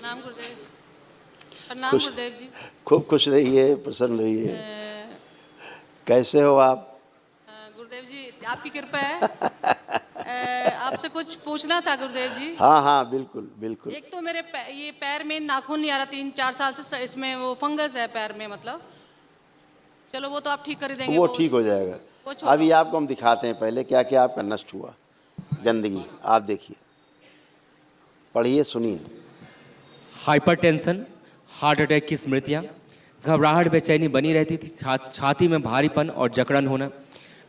प्रणाम गुरुदेव। प्रणाम खुश गुरुदेव जी। खूब खुश रहिए, प्रसन्न रहिए। कैसे हो आप? गुरुदेव जी आपकी कृपा है। आपसे कुछ पूछना था गुरुदेव जी। हाँ हाँ, बिल्कुल बिल्कुल। एक तो मेरे ये पैर में नाखून नहीं आ रहा, 3-4 साल से इसमें वो फंगस है पैर में, मतलब चलो वो तो आप ठीक कर ही देंगे। वो ठीक हो जाएगा। वो छोड़ो। अभी आपको हम दिखाते हैं पहले क्या क्या आपका नष्ट हुआ। गंदगी आप देखिए, पढ़िए, सुनिए। हाइपरटेंशन, हार्ट अटैक की स्मृतियाँ, घबराहट बेचैनी बनी रहती थी, छाती में भारीपन और जकड़न होना,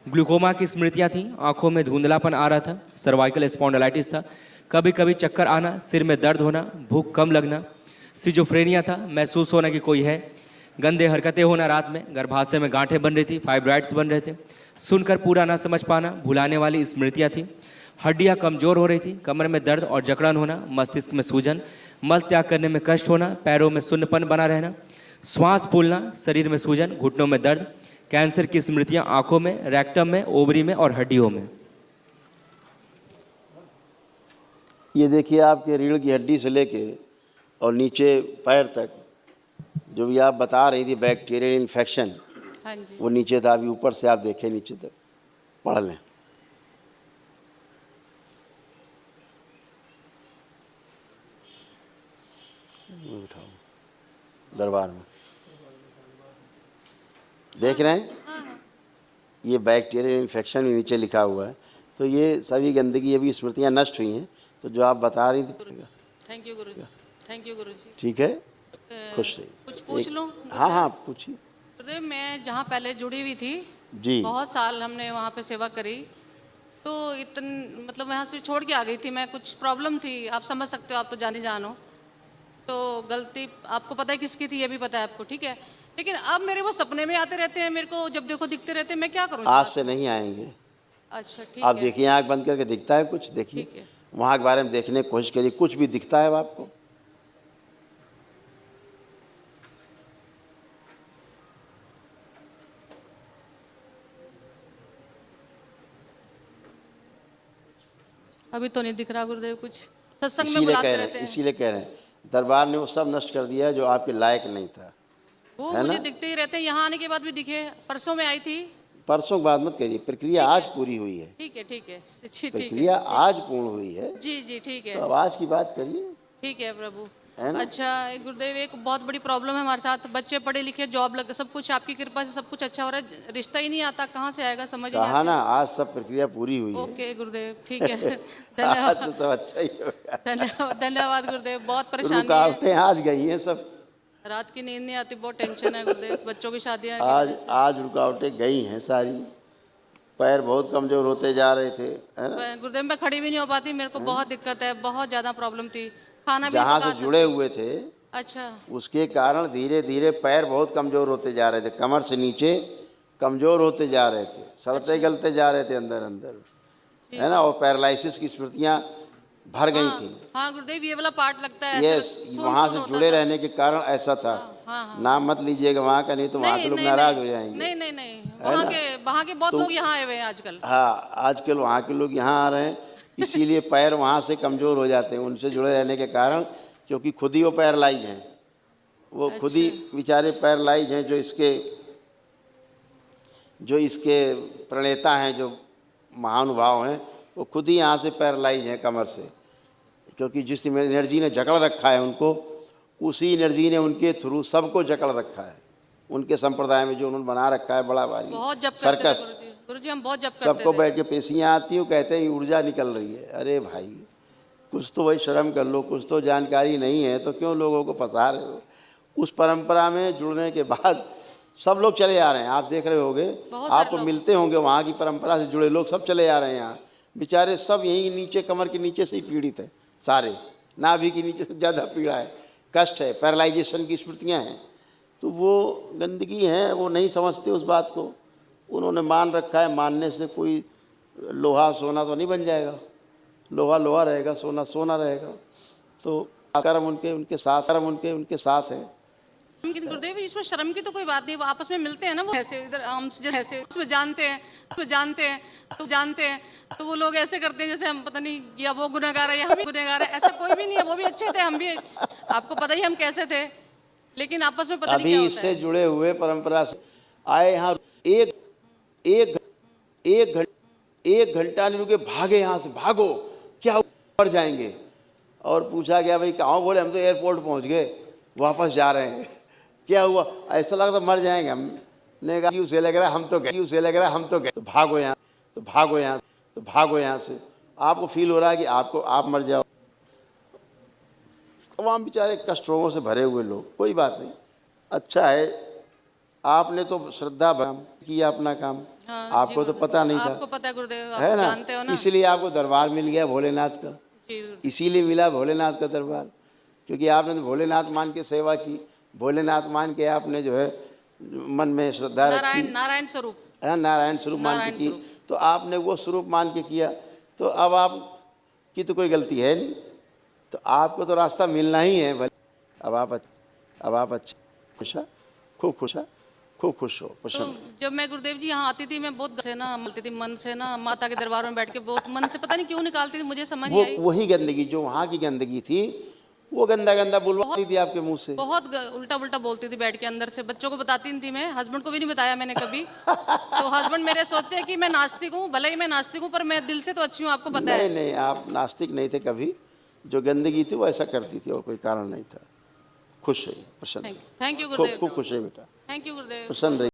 ग्लूकोमा की स्मृतियाँ थीं, आंखों में धुंधलापन आ रहा था, सर्वाइकल स्पॉन्डिलाइटिस था, कभी कभी चक्कर आना, सिर में दर्द होना, भूख कम लगना, सिजोफ्रेनिया था, महसूस होना कि कोई है, गंदे हरकतें होना, रात में गर्भाशय में गांठें बन रही थी, फाइब्राइड्स बन रहे थे, सुनकर पूरा ना समझ पाना, भुलाने वाली स्मृतियाँ थी, हड्डियाँ कमजोर हो रही थी, कमर में दर्द और जकड़न होना, मस्तिष्क में सूजन, मल त्याग करने में कष्ट होना, पैरों में शून्यपन बना रहना, श्वास फूलना, शरीर में सूजन, घुटनों में दर्द, कैंसर की स्मृतियां आंखों में, रेक्टम में, ओवरी में और हड्डियों में। ये देखिए, आपके रीढ़ की हड्डी से लेके और नीचे पैर तक जो भी आप बता रही थी बैक्टीरियल इन्फेक्शन, हाँ जी। वो नीचे था। अभी ऊपर से आप देखें नीचे तक, पढ़ लें। उठाओ दरबार में, देख रहे हैं? ये बैक्टीरियल इन्फेक्शन भी नीचे लिखा हुआ है। तो ये सभी गंदगी, अभी स्मृतियाँ नष्ट हुई हैं। तो जो आप बता रही थी, thank you Guru ji. Thank you गुरु जी। ठीक है, खुश रहिए। कुछ पूछ लूँ? हाँ हाँ, पूछिए। गुरुदेव मैं जहाँ पहले जुड़ी हुई थी, जी, बहुत साल हमने वहाँ पे सेवा करी, तो मतलब वहाँ से छोड़ के आ गई थी मैं। कुछ प्रॉब्लम थी, आप समझ सकते हो, आप तो जाने जानो। तो गलती आपको पता है किसकी थी, ये भी पता है आपको, ठीक है। लेकिन अब मेरे वो सपने में आते रहते हैं, मेरे को जब देखो दिखते रहते हैं, मैं क्या करूँ इस आज बात से नहीं आएंगे। अच्छा ठीक आप है। देखिए, आँख बंद करके दिखता है कुछ? देखिए ठीक है। वहाँ के बारे में देखने की कोशिश करिए, कुछ भी दिखता है आपको? अभी तो नहीं दिख रहा गुरुदेव कुछ, सत्संग में इसीलिए बुलाते कह रहे रहते हैं, हैं। इसीलिए कह रहे हैं, दरबार ने वो सब नष्ट कर दिया है जो आपके लायक नहीं था। वो है मुझे ना? दिखते ही रहते हैं, यहाँ आने के बाद भी दिखे। परसों में आई थी। परसों की बात मत करिए, प्रक्रिया ठीक आज है। पूरी हुई है। ठीक है ठीक है ठीक प्रक्रिया है। आज पूर्ण हुई है। जी जी ठीक तो है। अब आज की बात करिए, ठीक है प्रभु। है ना? अच्छा गुरुदेव, एक बहुत बड़ी प्रॉब्लम है हमारे साथ। बच्चे पढ़े लिखे, जॉब लग, सब कुछ आपकी कृपा से सब कुछ अच्छा हो रहा है, रिश्ता ही नहीं आता, कहाँ से आएगा समझ ही नहीं कहा ना, आता। आज सब प्रक्रिया पूरी हुई है। ओके गुरुदेव, ठीक है। आज तो धन्यवाद। सब अच्छा ही होगा। धन्यवाद गुरुदेव। बहुत परेशानी है, रुकावटें आज गई हैं सब। रात की नींद नहीं आती, बहुत टेंशन है गुरुदेव, बच्चों की शादियाँ की आज वजह से। आज रुकावटें गई हैं सारी। पैर बहुत कमजोर होते जा रहे थे, है ना? गुरुदेव मैं खड़ी भी नहीं हो पाती, मेरे को बहुत दिक्कत है, बहुत ज़्यादा प्रॉब्लम थी, खाना भी नहीं जहाँ पका से जुड़े सकती। हुए थे अच्छा उसके कारण धीरे धीरे पैर बहुत कमजोर होते जा रहे थे, कमर से नीचे कमजोर होते जा रहे थे, सड़ते गलते जा रहे थे अंदर अंदर, है ना? और पैरालिसिस की स्मृतियाँ भर गई थी। हाँ गुरुदेव, ये वाला पार्ट लगता है ये ऐसे सुन वहाँ सुन से होता जुड़े था। रहने के कारण ऐसा था। हाँ। नाम मत लीजिएगा वहाँ का, नहीं तो वहाँ के लोग नाराज हो जाएंगे। नहीं, है ना? वहाँ के बहुत तो लोग यहाँ आए हुए हैं आजकल। हाँ, आजकल वहाँ के लोग यहाँ आ रहे हैं, इसीलिए पैर वहाँ से कमज़ोर हो जाते हैं उनसे जुड़े रहने के कारण, क्योंकि खुद ही वो पैरालाइज हैं। वो खुद ही बेचारे पैरालाइज हैं, जो इसके प्रणेता हैं, जो महानुभाव हैं, वो खुद ही यहाँ से पैरालाइज हैं कमर से, क्योंकि जिस एनर्जी ने जकड़ रखा है उनको, उसी एनर्जी ने उनके थ्रू सबको जकड़ रखा है। उनके संप्रदाय में जो उन्होंने बना रखा है बड़ा भारी बहुत जप करते थे सर्कस, गुरुजी, हम बहुत जप करते सबको थे। बैठ के पेशियाँ आती हैं, कहते हैं ऊर्जा निकल रही है। अरे भाई, कुछ तो वही शर्म कर लो, कुछ तो जानकारी नहीं है तो क्यों लोगों को फंसा रहे हो? उस परंपरा में जुड़ने के बाद सब लोग चले आ रहे हैं। आप देख रहे होंगे, आपको मिलते होंगे वहाँ की परंपरा से जुड़े लोग, सब चले आ रहे हैं यहाँ। बेचारे सब यहीं नीचे, कमर के नीचे से ही पीड़ित हैं सारे, नाभि के नीचे से ज़्यादा पीड़ा है, कष्ट है, पैरालाइजेशन की स्मृतियाँ हैं। तो वो गंदगी है, वो नहीं समझते उस बात को। उन्होंने मान रखा है, मानने से कोई लोहा सोना तो नहीं बन जाएगा, लोहा लोहा रहेगा, सोना सोना रहेगा। तो कर्म उनके साथ है। लेकिन गुरुदेव इसमें शर्म की तो कोई बात नहीं, वो आपस में मिलते हैं ना, वो ऐसे इधर हम ऐसे उसमें जानते हैं तो वो लोग ऐसे करते हैं जैसे हम पता नहीं या वो गुनहगार है या हम भी गुनहगार है। ऐसा कोई भी नहीं है, वो भी अच्छे थे, हम भी, आपको पता ही हम कैसे थे, लेकिन आपस में पता नहीं अभी क्या होता इससे है। जुड़े हुए परंपरा से आए यहाँ, एक घंटा नहीं रुके, भागे यहाँ से, भागो, क्या मर जाएंगे। और पूछा गया भाई कहाँ, बोले हम तो एयरपोर्ट पहुँच गए, वापस जा रहे हैं। क्या हुआ, ऐसा लगता मर जाएंगे हम। ने कहा उसे लग रहा है हम तो गए, तो भागो यहाँ से, आपको फील हो रहा है कि आप मर जाओ। तमाम बेचारे कष्ट रोगों से भरे हुए लोग, कोई बात नहीं, अच्छा है, आपने तो श्रद्धा किया अपना काम। हाँ, आपको तो पता नहीं था, आपको पता है गुरुदेव, आप है ना, जानते हो ना। इसलिए आपको दरबार मिल गया भोलेनाथ का, जी गुरुदेव। इसीलिए मिला भोलेनाथ का दरबार, क्योंकि आपने तो भोलेनाथ मान के सेवा की, भोलेनाथ मान के आपने जो है मन में श्रद्धा रखी, नारायण स्वरूप, है नारायण स्वरूप मान के की, तो आपने वो स्वरूप मान के किया, तो अब आपकी तो कोई गलती है नहीं, तो आपको तो रास्ता मिलना ही है भले। अब आप अच्छा खूब खुश हो, तो प्रसन्न। जब मैं गुरुदेव जी यहाँ आती थी, मैं बहुत से ना मिलती थी मन से ना, माता के दरबार में बैठ के बहुत मन से पता नहीं क्यों निकालती थी, मुझे समझ नहीं आई। वही गंदगी जो वहाँ की गंदगी थी, वो गंदा बुलवाती थी आपके मुंह से, बहुत उल्टा बोलती थी बैठ के अंदर से, बच्चों को बताती नहीं थी मैं, हस्बैंड को भी नहीं बताया मैंने कभी। तो हस्बैंड मेरे सोचते हैं कि मैं नास्तिक हूँ, भले ही मैं नास्तिक हूँ पर मैं दिल से तो अच्छी हूँ, आपको पता है। नहीं, आप नास्तिक नहीं थे कभी, जो गंदगी थी वो ऐसा करती थी और कोई कारण नहीं था। खुश है, प्रसन्न, थैंक यू गुरुदेव, खूब खुश है बेटा, थैंक यू गुरुदेव। प्रसन्न रहिए।